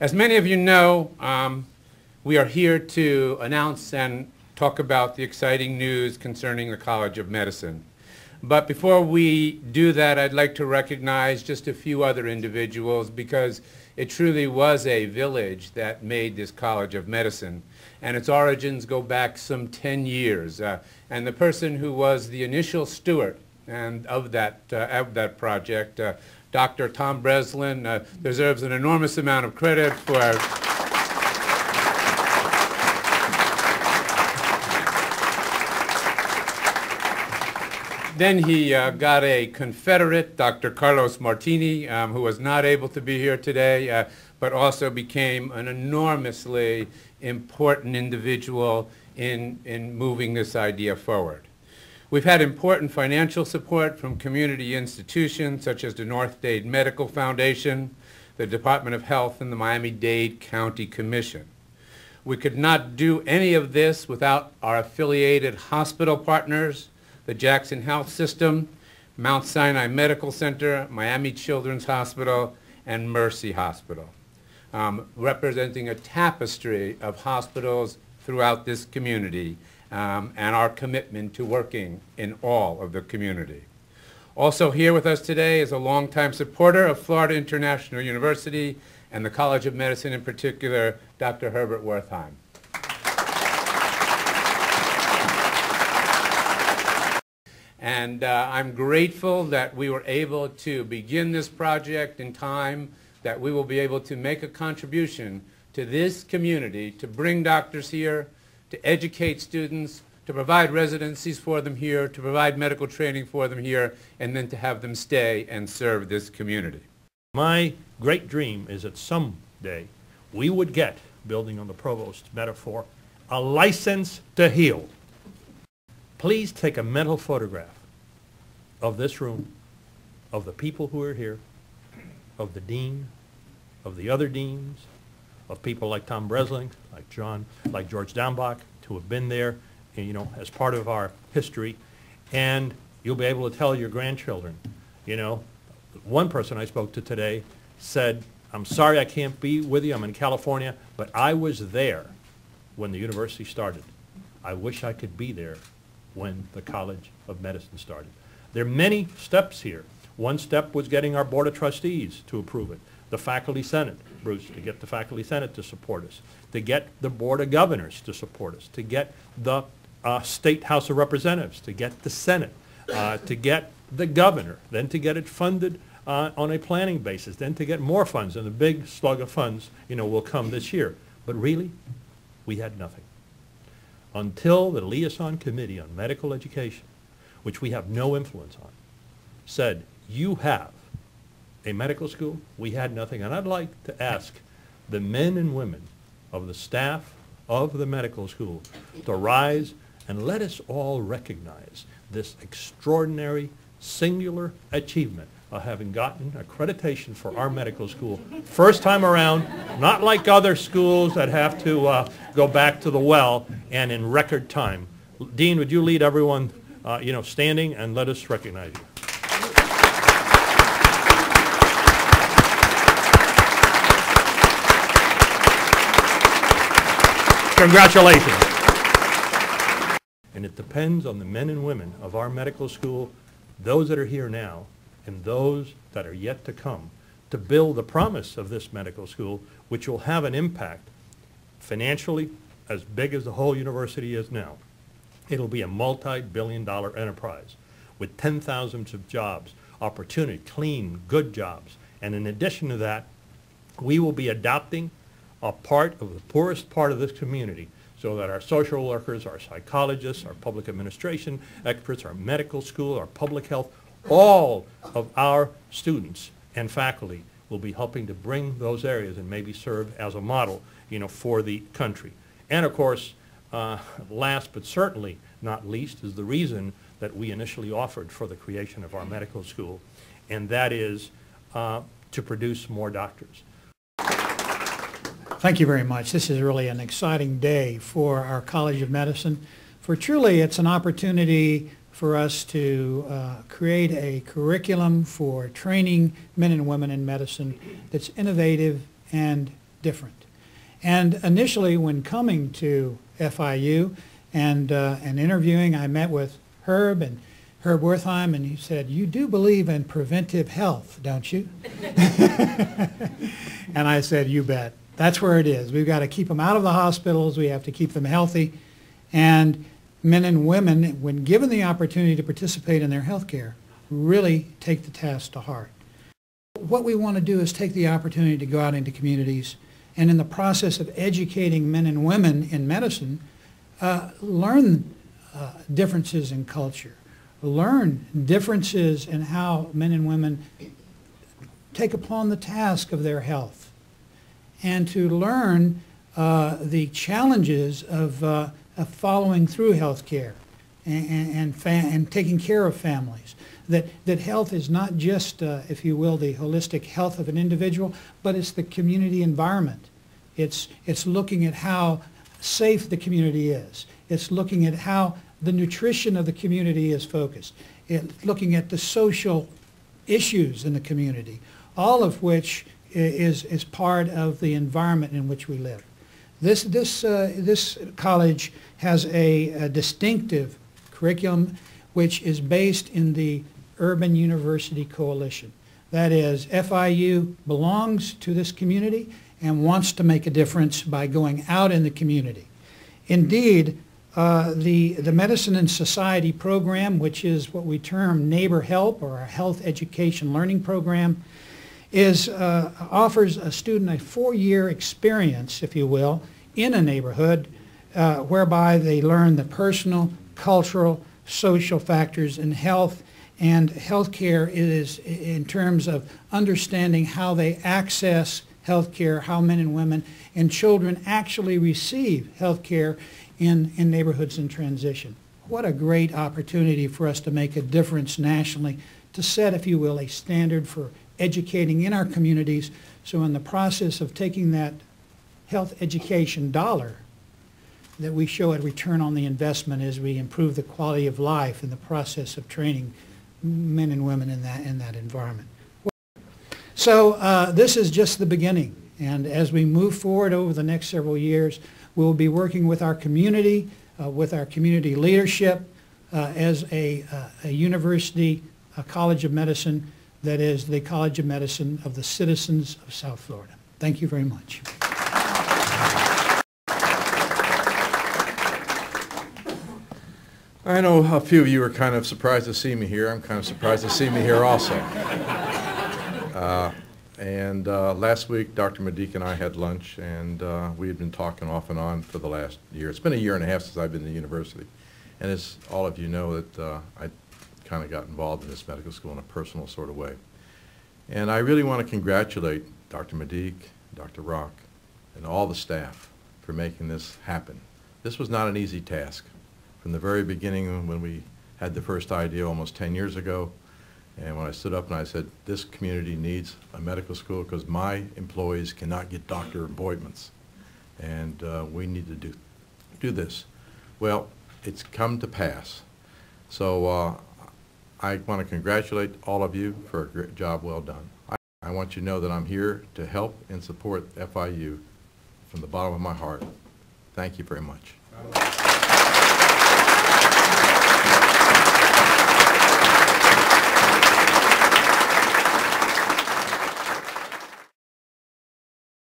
As many of you know, we are here to announce and talk about the exciting news concerning the College of Medicine. But before we do that, I'd like to recognize just a few other individuals, because it truly was a village that made this College of Medicine. And its origins go back some 10 years. And the person who was the initial steward of that project, Dr. Tom Breslin, deserves an enormous amount of credit for Then he got a Confederate, Dr. Carlos Martini, who was not able to be here today, but also became an enormously important individual in moving this idea forward. We've had important financial support from community institutions such as the North-Dade Medical Foundation, the Department of Health, and the Miami-Dade County Commission. We could not do any of this without our affiliated hospital partners, the Jackson Health System, Mount Sinai Medical Center, Miami Children's Hospital, and Mercy Hospital, representing a tapestry of hospitals throughout this community, and our commitment to working in all of the community. Also here with us today is a longtime supporter of Florida International University and the College of Medicine in particular, Dr. Herbert Werthiem. And I'm grateful that we were able to begin this project in time, that we will be able to make a contribution to this community, to bring doctors here, to educate students, to provide residencies for them here, to provide medical training for them here, and then to have them stay and serve this community. My great dream is that someday we would get, building on the provost metaphor, a license to heal. Please take a mental photograph of this room, of the people who are here, of the dean, of the other deans, of people like Tom Breslin, like John, like George Downbach, who have been there, you know, as part of our history, and you'll be able to tell your grandchildren. You know, one person I spoke to today said, "I'm sorry I can't be with you, I'm in California, but I was there when the university started. I wish I could be there when the College of Medicine started." There are many steps here. One step was getting our Board of Trustees to approve it, the Faculty Senate, Bruce, to get the Faculty Senate to support us, to get the Board of Governors to support us, to get the State House of Representatives, to get the Senate, to get the Governor, then to get it funded on a planning basis, then to get more funds, and the big slug of funds, you know, will come this year. But really, we had nothing. Until the Liaison Committee on Medical Education, which we have no influence on, said, "You have a medical school," we had nothing. And I'd like to ask the men and women of the staff of the medical school to rise and let us all recognize this extraordinary, singular achievement of having gotten accreditation for our medical school. First time around, not like other schools that have to go back to the well, and in record time. Dean, would you lead everyone you know, standing, and let us recognize you. Congratulations. And it depends on the men and women of our medical school, those that are here now and those that are yet to come, to build the promise of this medical school, which will have an impact financially as big as the whole university is now. It'll be a multi-billion-dollar enterprise with 10,000s of jobs, opportunity, clean, good jobs. And in addition to that, we will be adopting a part of the poorest part of this community, so that our social workers, our psychologists, our public administration experts, our medical school, our public health, all of our students and faculty will be helping to bring those areas and maybe serve as a model, you know, for the country. And of course, last but certainly not least is the reason that we initially offered for the creation of our medical school, and that is to produce more doctors. Thank you very much. This is really an exciting day for our College of Medicine. For truly, it's an opportunity for us to create a curriculum for training men and women in medicine that's innovative and different. And initially, when coming to FIU and interviewing, I met with Herb Werthiem, and he said, "You do believe in preventive health, don't you?" And I said, "You bet. That's where it is. We've got to keep them out of the hospitals. We have to keep them healthy." And men and women, when given the opportunity to participate in their health care, really take the task to heart. What we want to do is take the opportunity to go out into communities and in the process of educating men and women in medicine, learn differences in culture, learn differences in how men and women take upon the task of their health, and to learn the challenges of following through health care and taking care of families. That health is not just, if you will, the holistic health of an individual, but it's the community environment. It's looking at how safe the community is. It's looking at how the nutrition of the community is focused. It's looking at the social issues in the community, all of which is part of the environment in which we live. This college has a distinctive curriculum which is based in the Urban University Coalition. That is, FIU belongs to this community and wants to make a difference by going out in the community. Indeed, the Medicine and Society program, which is what we term Neighbor Help, or a health education learning program, offers a student a 4-year experience, if you will, in a neighborhood whereby they learn the personal, cultural, social factors in health, and healthcare is in terms of understanding how they access healthcare, how men and women and children actually receive healthcare in neighborhoods in transition. What a great opportunity for us to make a difference nationally, to set, if you will, a standard for educating in our communities, so in the process of taking that health education dollar, that we show a return on the investment as we improve the quality of life in the process of training men and women in that environment. So this is just the beginning, and as we move forward over the next several years, we'll be working with our community leadership as a university, a College of Medicine that is the College of Medicine of the citizens of South Florida. Thank you very much. I know a few of you are kind of surprised to see me here. I'm kind of surprised to see me here also. Last week, Dr. Maidique and I had lunch, and we had been talking off and on for the last year. It's been a year and a half since I've been in the university. And as all of you know, that I kind of got involved in this medical school in a personal sort of way. And I really want to congratulate Dr. Maidique, Dr. Rock, and all the staff for making this happen. This was not an easy task. From the very beginning, when we had the first idea almost 10 years ago, and when I stood up and I said, this community needs a medical school because my employees cannot get doctor appointments, and we need to do this. Well, it's come to pass. So I want to congratulate all of you for a great job well done. I want you to know that I'm here to help and support FIU from the bottom of my heart. Thank you very much.